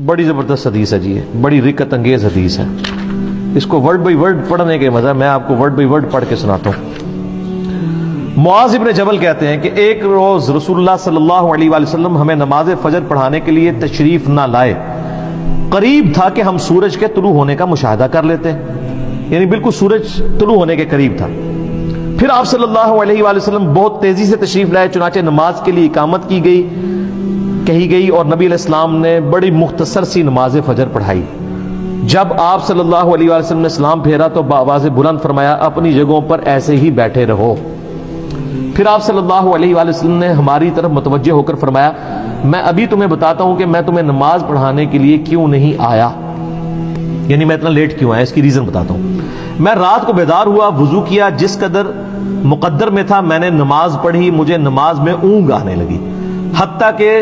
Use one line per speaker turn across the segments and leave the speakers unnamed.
بڑی زبردست حدیث ہے جی، یہ بڑی رکت انگیز حدیث ہے، اس کو ورڈ بائی ورڈ پڑھنے کے مزہ، میں آپ کو ورڈ بائی ورڈ پڑھ کے سناتا ہوں۔ معاذ ابن جبل کہتے ہیں کہ ایک روز رسول اللہ صلی اللہ علیہ وآلہ وسلم ہمیں نماز فجر پڑھانے کے لیے تشریف نہ لائے، قریب تھا کہ ہم سورج کے طلوع ہونے کا مشاہدہ کر لیتے، یعنی بالکل سورج طلوع ہونے کے قریب تھا۔ پھر آپ صلی اللہ علیہ وآلہ وسلم بہت تیزی سے تشریف لائے، چنانچہ نماز کے لیے اقامت کہی گئی اور نبی علیہ السلام نے بڑی مختصر سی نماز فجر پڑھائی۔ جب آپ صلی اللہ علیہ وآلہ وسلم نے سلام پھیرا تو بآواز بلند فرمایا، اپنی جگہوں پر ایسے ہی بیٹھے رہو۔ پھر آپ صلی اللہ علیہ وآلہ وسلم نے ہماری طرف متوجہ ہو کر فرمایا، میں ابھی تمہیں بتاتا ہوں کہ میں تمہیں نماز پڑھانے کے لیے کیوں نہیں آیا، یعنی میں اتنا لیٹ کیوں آیا، اس کی ریزن بتاتا ہوں۔ میں رات کو بیدار ہوا، وضو کیا، جس قدر مقدر میں تھا میں نے نماز پڑھی، مجھے نماز میں اونگ آنے لگی، حتیٰ کہ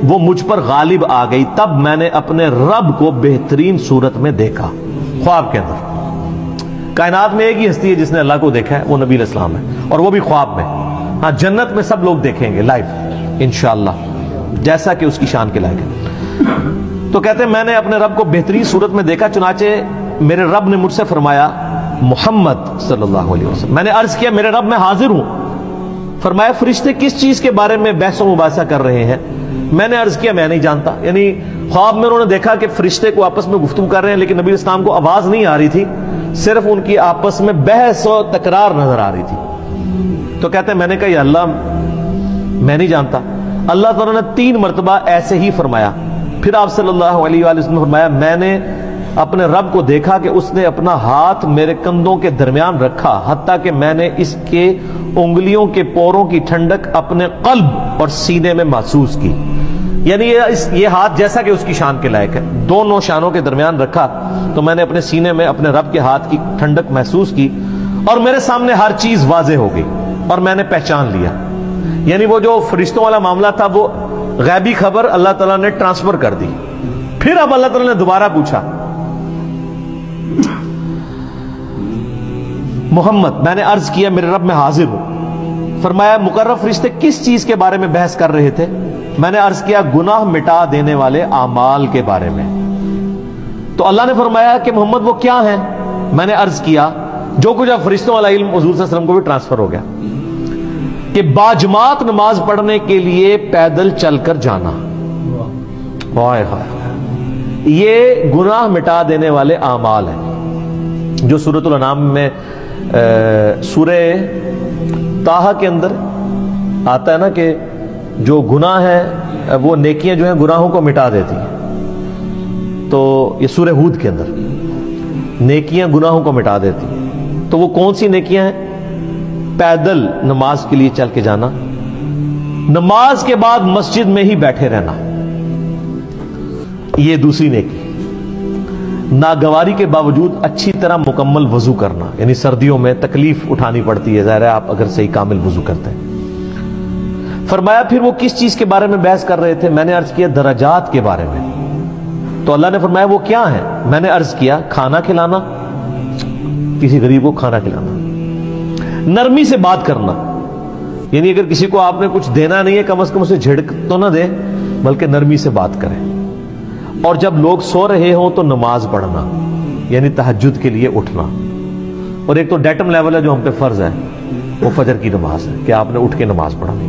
وہ مجھ پر غالب آ گئی، تب میں نے اپنے رب کو بہترین صورت میں دیکھا، خواب کے اندر۔ کائنات میں ایک ہی ہستی ہے جس نے اللہ کو دیکھا ہے، وہ نبی علیہ السلام ہے، اور وہ بھی خواب میں۔ ہاں، جنت میں سب لوگ دیکھیں گے لائیو انشاءاللہ، جیسا کہ اس کی شان کے لائق ہے۔ تو کہتے ہیں میں نے اپنے رب کو بہترین صورت میں دیکھا، چنانچہ میرے رب نے مجھ سے فرمایا، محمد صلی اللہ علیہ وسلم۔ میں نے عرض کیا، میرے رب میں حاضر ہوں۔ فرمایا، فرشتے کس چیز کے بارے میں بحث و مباحثہ کر رہے ہیں؟ میں نے عرض کیا، میں نہیں جانتا، یعنی خواب میں انہوں نے دیکھا کہ فرشتے کو آپس میں گفتگو کر رہے ہیں، لیکن نبی اسلام کو آواز نہیں آ رہی تھی، صرف ان کی آپس میں بحث و تکرار نظر آ رہی تھی۔ تو کہتے ہیں میں نے کہا، یا اللہ میں نہیں جانتا۔ اللہ تعالیٰ نے 3 مرتبہ ایسے ہی فرمایا۔ پھر آپ صلی اللہ علیہ وآلہ وسلم نے فرمایا، میں نے اپنے رب کو دیکھا کہ اس نے اپنا ہاتھ میرے کندھوں کے درمیان رکھا، حتیٰ کہ میں نے اس کے انگلیوں کے پوروں کی ٹھنڈک اپنے قلب اور سینے میں محسوس کی، یعنی یہ ہاتھ جیسا کہ اس کی شان کے لائق ہے، دونوں شانوں کے درمیان رکھا تو میں نے اپنے سینے میں اپنے رب کے ہاتھ کی ٹھنڈک محسوس کی، اور میرے سامنے ہر چیز واضح ہو گئی اور میں نے پہچان لیا۔ یعنی وہ جو فرشتوں والا معاملہ تھا، وہ غیبی خبر اللہ تعالیٰ نے ٹرانسفر کر دی۔ پھر اب اللہ تعالیٰ نے دوبارہ پوچھا، محمد، میں نے عرض کیا، میرے رب میں حاضر ہوں۔ فرمایا، مقرب فرشتے کس چیز کے بارے میں بحث کر رہے تھے؟ میں نے عرض کیا، گناہ مٹا دینے والے اعمال کے بارے میں۔ تو اللہ نے فرمایا کہ محمد وہ کیا ہیں؟ میں نے عرض کیا، جو کچھ اب فرشتوں والا علم حضور صلی اللہ علیہ وسلم کو بھی ٹرانسفر ہو گیا، کہ باجماعت نماز پڑھنے کے لیے پیدل چل کر جانا، یہ گناہ مٹا دینے والے اعمال ہیں، جو سورۃ الانعام میں سورہ طٰہٰ کے اندر آتا ہے نا کہ جو گناہ ہے وہ نیکیاں جو ہیں گناہوں کو مٹا دیتی ہیں، تو یہ سورہ ہود کے اندر نیکیاں گناہوں کو مٹا دیتی ہیں۔ تو وہ کون سی نیکیاں ہیں؟ پیدل نماز کے لیے چل کے جانا، نماز کے بعد مسجد میں ہی بیٹھے رہنا، یہ دوسری نیکی۔ ناگواری کے باوجود اچھی طرح مکمل وضو کرنا، یعنی سردیوں میں تکلیف اٹھانی پڑتی ہے، ظاہر ہے آپ اگر صحیح کامل وضو کرتے ہیں۔ فرمایا، پھر وہ کس چیز کے بارے میں بحث کر رہے تھے؟ میں نے عرض کیا، درجات کے بارے میں۔ تو اللہ نے فرمایا، وہ کیا ہیں؟ میں نے عرض کیا، کھانا کھلانا، کسی غریب کو کھانا کھلانا، نرمی سے بات کرنا، یعنی اگر کسی کو آپ نے کچھ دینا نہیں ہے، کم از کم اسے جھڑک تو نہ دے، بلکہ نرمی سے بات کریں، اور جب لوگ سو رہے ہوں تو نماز پڑھنا، یعنی تہجد کے لیے اٹھنا۔ اور ایک تو ڈیٹم لیول ہے جو ہم پہ فرض ہے، وہ فجر کی نماز ہے کہ آپ نے اٹھ کے نماز پڑھانی۔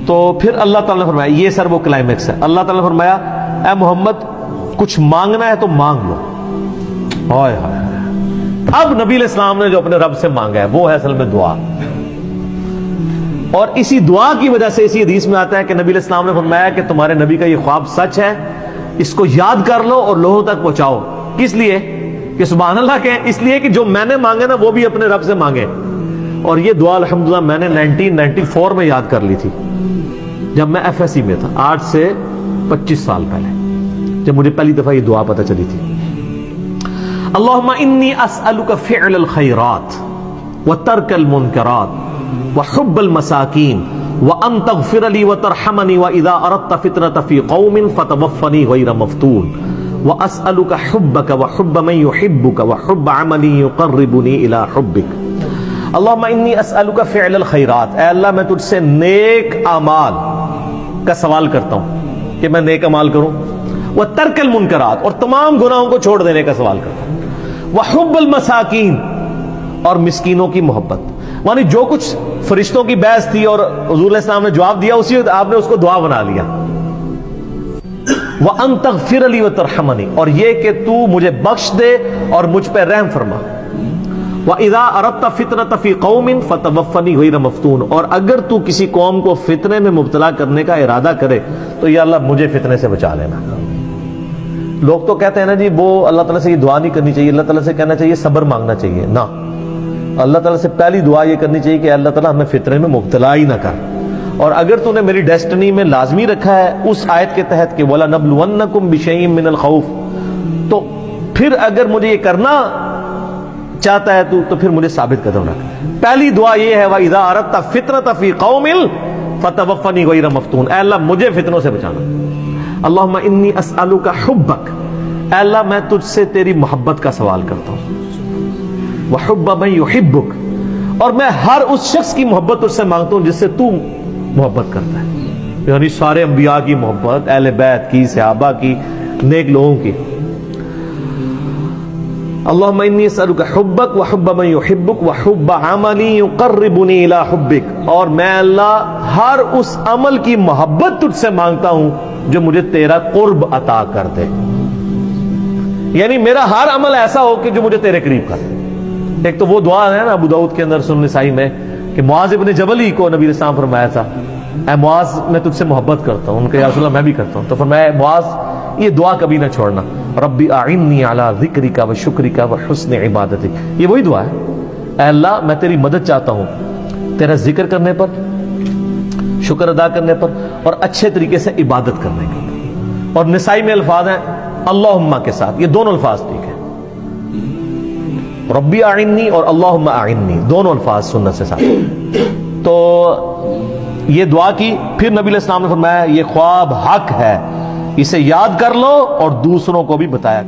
تو پھر اللہ تعالیٰ نے فرمایا، یہ سر وہ کلائمیکس ہے، اللہ تعالیٰ نے فرمایا، اے محمد کچھ مانگنا ہے تو مانگ لو۔ ہائے ہائے، اب نبی علیہ السلام نے جو اپنے رب سے مانگا ہے وہ ہے اصل میں دعا، اور اسی دعا کی وجہ سے اسی حدیث میں آتا ہے کہ نبی علیہ السلام نے فرمایا کہ تمہارے نبی کا یہ خواب سچ ہے، اس کو یاد کر لو اور لوگوں تک پہنچاؤ۔ کس لیے؟ کہ سبحان اللہ کہیں، اس لیے کہ جو میں نے مانگے نا وہ بھی اپنے رب سے مانگے۔ اور یہ دعا الحمدللہ میں نے 1994 میں یاد کر لی تھی، جب میں ایف ایس سی میں تھا، آج سے 25 سال پہلے، جب مجھے پہلی دفعہ یہ دعا پتہ چلی تھی۔ اللہم انی اسألک فعل الخیرات وترک المنکرات وحب المساکین وان تغفر لی وترحمنی واذا اردت فتنة فی قوم فتوفنی غیر مفتون واسألک حبک وحب من یحبک وحب عمل یقربنی الی حبک۔ اللہم انی اسألک فعل الخیرات، اے اللہ میں تجھ سے نیک اعمال کا سوال کرتا ہوں کہ میں نیک عمال کروں، وترک المنکرات، اور تمام گناہوں کو چھوڑ دینے کا سوال کرتا ہوں، وحب المساکین، اور مسکینوں کی محبت۔ یعنی جو کچھ فرشتوں کی بحث تھی اور حضور علیہ السلام نے جواب دیا، اسی وقت آپ نے اس کو دعا بنا لیا۔ وَأَن تَغْفِرَ لِي وَتَرْحَمَنِي، اور یہ کہ تو مجھے بخش دے اور مجھ پہ رحم فرما۔ وَإِذَا أَرَدْتَ فِتْنَةً فِي قَوْمٍ فَتَوَفَّنِي غَيْرَ مَفْتُونٍ، اور اگر تو کسی قوم کو فتنے میں مبتلا کرنے کا ارادہ کرے تو یا اللہ مجھے فتنے سے بچا لینا۔ لوگ تو کہتے ہیں نا جی وہ اللہ تعالیٰ سے یہ دعا نہیں کرنی چاہیے، اللہ تعالیٰ سے کہنا چاہیے صبر مانگنا چاہیے۔ نہ، اللہ تعالیٰ سے پہلی دعا یہ کرنی چاہیے کہ اللہ تعالیٰ ہمیں فتنے میں مبتلا ہی نہ کر، اور اگر تو نے میری ڈیسٹنی میں لازمی رکھا ہے اس آیت کے تحت کہ وَلَنَبْلُوَنَّكُمْ بِشَيْءٍ مِّنَ الْخَوْفِ، تو پھر اگر مجھے یہ کرنا چاہتا ہے تو پھر مجھے ثابت قدم رکھ۔ پہلی دعا یہ ہے وَإِذَا أَرَدْتَ فِتْنَةً فِي قَوْمٍ فَتَوَفَّنِي غَيْرَ مَفْتُونٍ، اے اللہ مجھے فتنوں سے بچانا۔ اللہم انی اسألک حبک، اے اللہ میں تجھ سے تیری محبت کا سوال کرتا ہوں، وحب من یحبک، اور میں ہر اس شخص کی محبت تجھ سے مانگتا ہوں جس سے تو محبت کرتا ہے، یعنی سارے انبیاء کی محبت، اہل بیت کی، صحابہ کی، نیک لوگوں کی۔ اللہم انی اسألک حبک وحب من یحبک وحب عملی یقربنی الی حبک، اور میں اللہ ہر اس عمل کی محبت تجھ سے مانگتا ہوں جو مجھے تیرا قرب عطا کر دے، یعنی میرا ہر عمل ایسا ہو کہ جو مجھے تیرے قریب کر دے۔ ایک تو وہ دعا ہے نا ابو داؤد کے اندر، سنن نسائی میں، کہ معاذ ابن جبل ہی کو نبی علیہ السلام فرمایا تھا اے معاذ میں تجھ سے محبت کرتا ہوں، ان کے یا رسول اللہ میں بھی کرتا ہوں، تو فرمایا معاذ یہ دعا کبھی نہ چھوڑنا، ربی اعنی علی ذکرک و شکرک و حسن عبادتک، یہ وہی دعا ہے، اے اللہ میں تیری مدد چاہتا ہوں تیرا ذکر کرنے پر، شکر ادا کرنے پر، اور اچھے طریقے سے عبادت کرنے کے پر۔ اور نسائی میں الفاظ ہیں اللہم کے ساتھ، یہ دونوں الفاظ ٹھیک ہے، ربی اعنی اور اللہم اعنی دونوں الفاظ سنت سے ساتھ۔ تو یہ دعا کی، پھر نبی علیہ السلام نے فرمایا یہ خواب حق ہے، اسے یاد کر لو اور دوسروں کو بھی بتایا۔